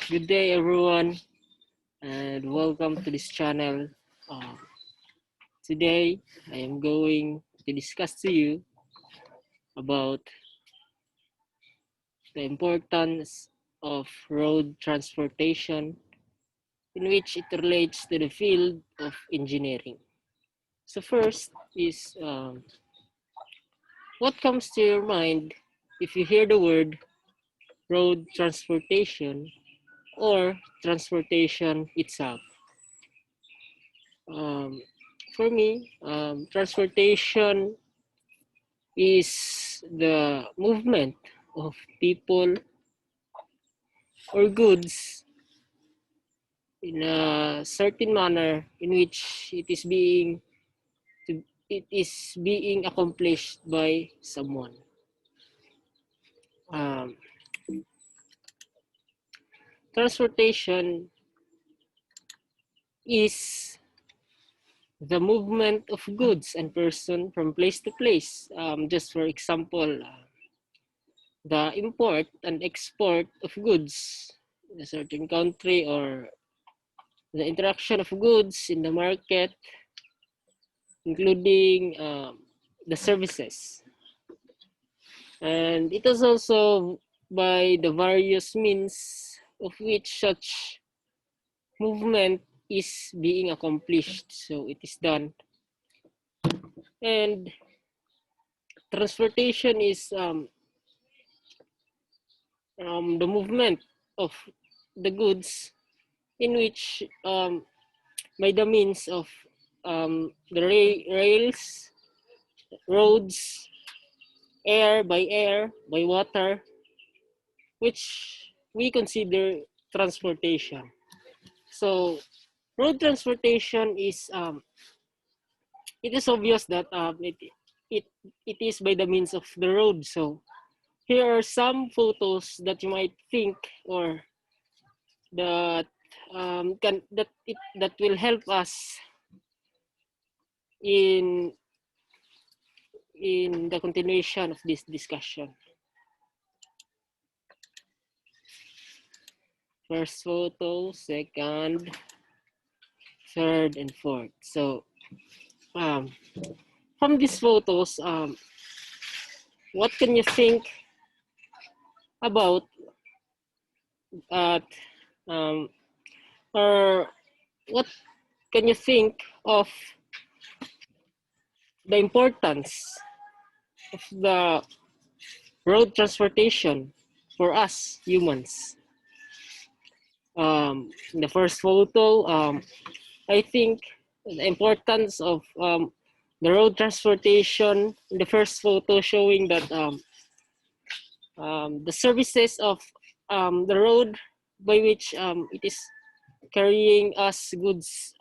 Good day, everyone, and welcome to this channel. Today, I am going to discuss to you about the importance of road transportation, in which it relates to the field of engineering. So, first is what comes to your mind if you hear the word road transportation or transportation itself? Um, for me, transportation is the movement of people or goods in a certain manner in which it is being accomplished by someone. Um, Transportation is the movement of goods and person from place to place. Just for example, the import and export of goods in a certain country, or the interaction of goods in the market, including the services. And it is also by the various means of which such movement is being accomplished. So it is done. And transportation is the movement of the goods in which by the means of the rails, roads, air, by water, which we consider transportation. So road transportation is it is obvious that it it is by the means of the road. So here are some photos that you might think, or that that will help us in the continuation of this discussion. First photo, second, third, and fourth. So um, from these photos, what can you think about uh, um, or what can you think of the importance of the road transportation for us humans? In the first photo, I think the importance of the road transportation in the first photo, showing that the services of the road by which it is carrying us goods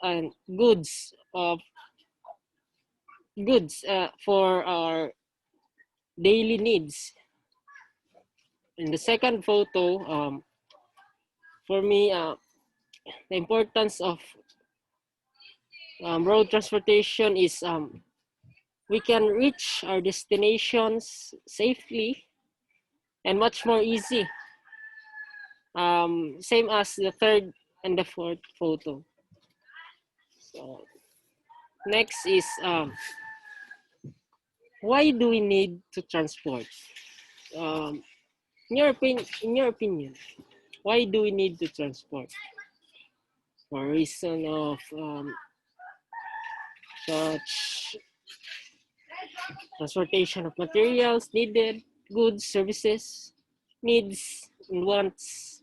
for our daily needs. In the second photo, for me, the importance of road transportation is we can reach our destinations safely and much more easy. Same as the third and the fourth photo. So next is why do we need to transport? Um, in your opinion, why do we need to transport? For reason of such transportation of materials needed, goods, services, needs, and wants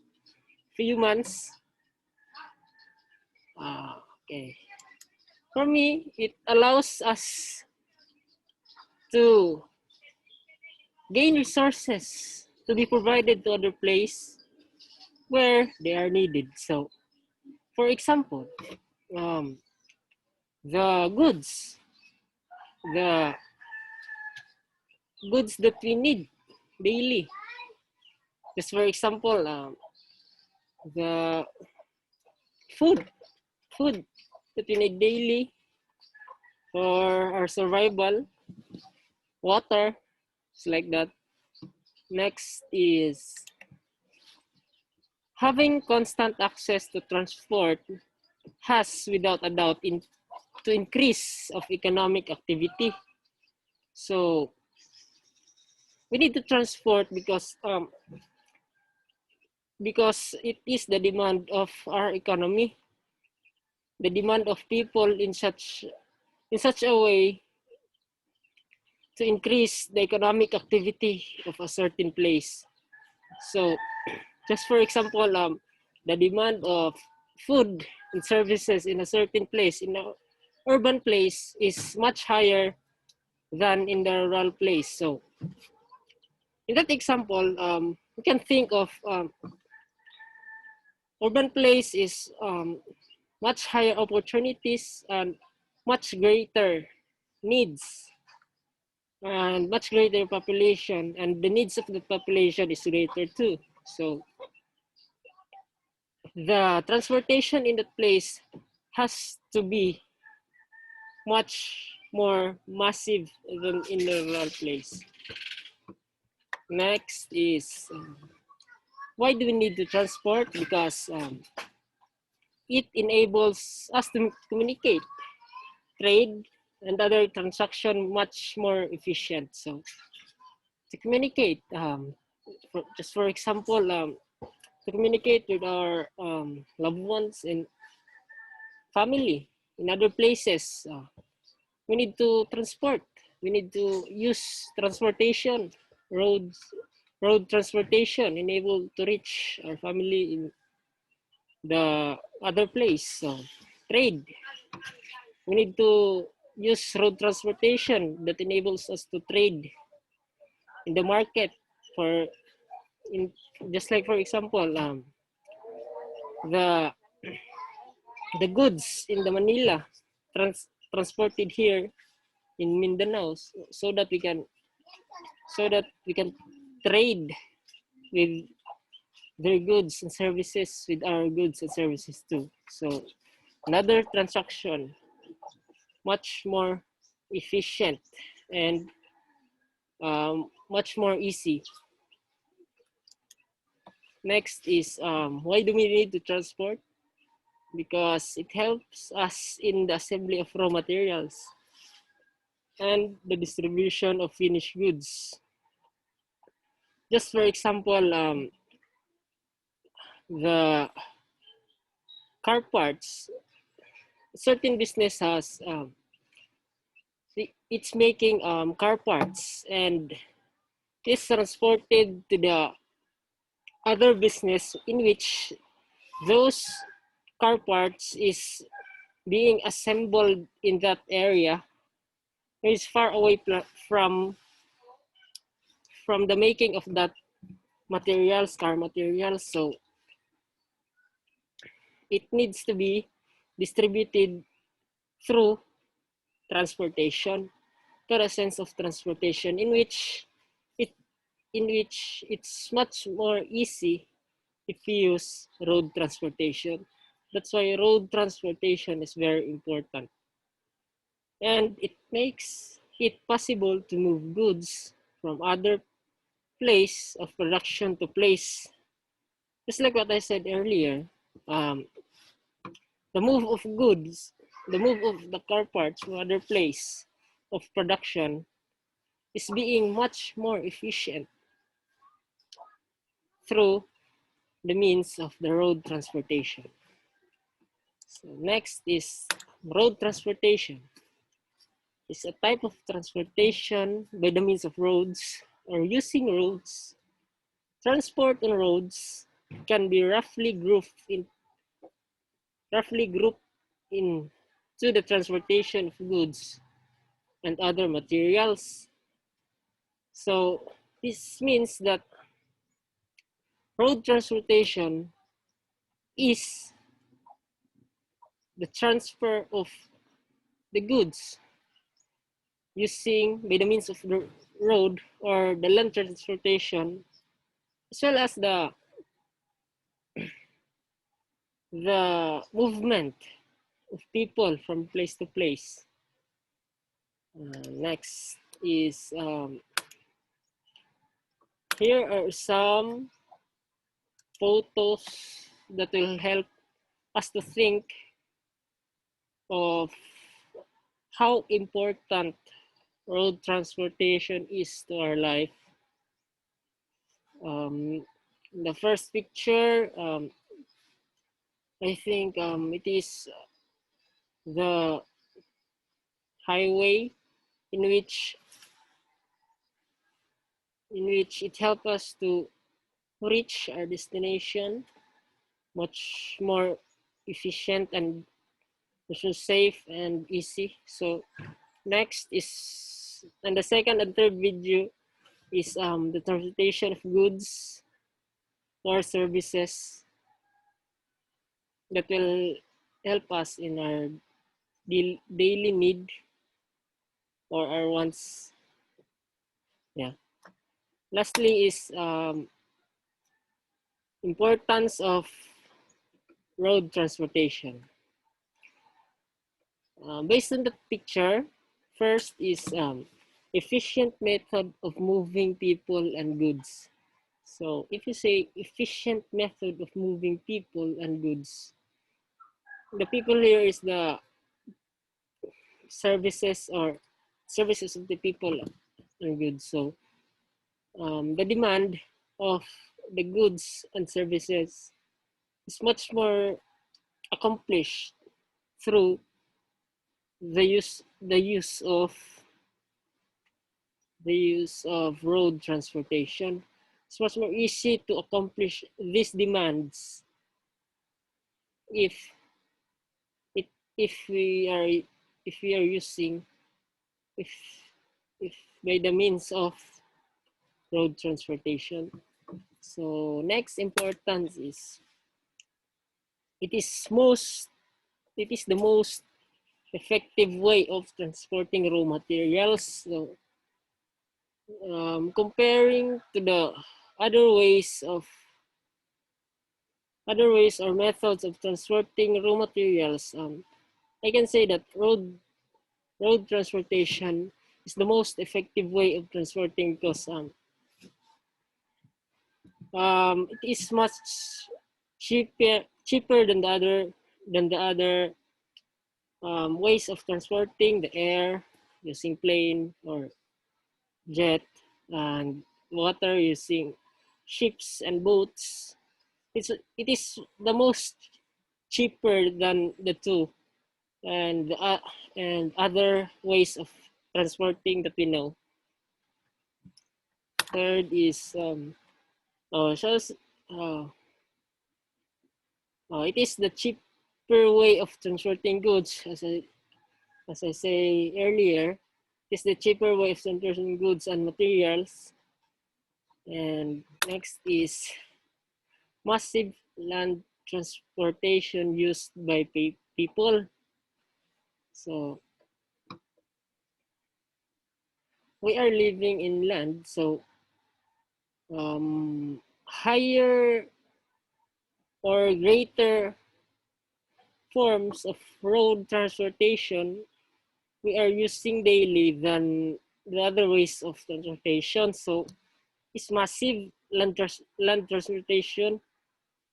for humans. Okay. For me, it allows us to gain resources to be provided to other place where they are needed. So, for example, um, the the goods that we need daily. Just for example, the food, food that we need daily for our survival, water, it's like that. Next is Having constant access to transport has, without a doubt, to increase of economic activity. So we need to transport because it is the demand of our economy, the demand of people in such a way to increase the economic activity of a certain place. So just for example, the demand of food and services in a certain place, in an urban place, is much higher than in the rural place. So in that example, we can think of urban place is much higher opportunities and much greater needs and much greater population, and the needs of the population is greater too. So the transportation in that place has to be much more massive than in the rural place. Next is why do we need to transport? Because it enables us to communicate, trade, and other transaction much more efficient. So to communicate, just for example, to communicate with our loved ones and family in other places, we need to transport. We need to use transportation, roads, road transportation, enable to reach our family in the other place. So trade, we need to use road transportation that enables us to trade in the market for in just like for example the the goods in the Manila transported here in Mindanao, so that we can trade with their goods and services with our goods and services too. So another transaction much more efficient and much more easy. Next is why do we need to transport? Because it helps us in the assembly of raw materials and the distribution of finished goods. Just for example, the car parts, certain business has it's making car parts and is transported to the other business in which those car parts is being assembled in that area. It's far away from the making of that materials, car materials. So it needs to be distributed through transportation, to a sense of transportation it in which it's much more easy if you use road transportation. That's why road transportation is very important. And it makes it possible to move goods from other place of production to place. Just like what I said earlier, um, the move of goods, the move of the car parts from other place of production is being much more efficient through the means of the road transportation. So next is road transportation. It's a type of transportation by the means of roads or using roads. Transport on roads can be roughly grouped in to the transportation of goods and other materials. So this means that road transportation is the transfer of the goods using by the means of the road or the land transportation, as well as the movement of people from place to place. Next is here are some photos that will help us to think of how important road transportation is to our life. The first picture, I think it is the highway in which it helps us to reach our destination much more efficient and also safe and easy. So next is, and the second and third video is the transportation of goods or services that will help us in our daily need or our wants. Yeah. Lastly is importance of road transportation. Based on the picture, first is efficient method of moving people and goods. So if you say efficient method of moving people and goods, the people here is the services or services of the people and goods. So the demand of the goods and services is much more accomplished through the use of road transportation. It's much more easy to accomplish these demands if it if we are using if if by the means of road transportation. So next importance is it is most it is the most effective way of transporting raw materials. So comparing to the other ways of other ways or methods of transporting raw materials, I can say that road transportation is the most effective way of transporting because it is much cheaper than the other ways of transporting the air using plane or jet and water using ships and boats. It is the most cheaper than the two and other ways of transporting that we know. Third is shows it is the cheaper way of transporting goods. As I say earlier, it is the cheaper way of transporting goods and materials. And next is massive land transportation used by people. So we are living in land, so higher or greater forms of road transportation we are using daily than the other ways of transportation. So it's massive land transportation,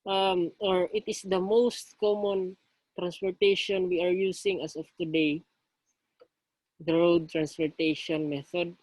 or it is the most common transportation we are using as of today, the road transportation method.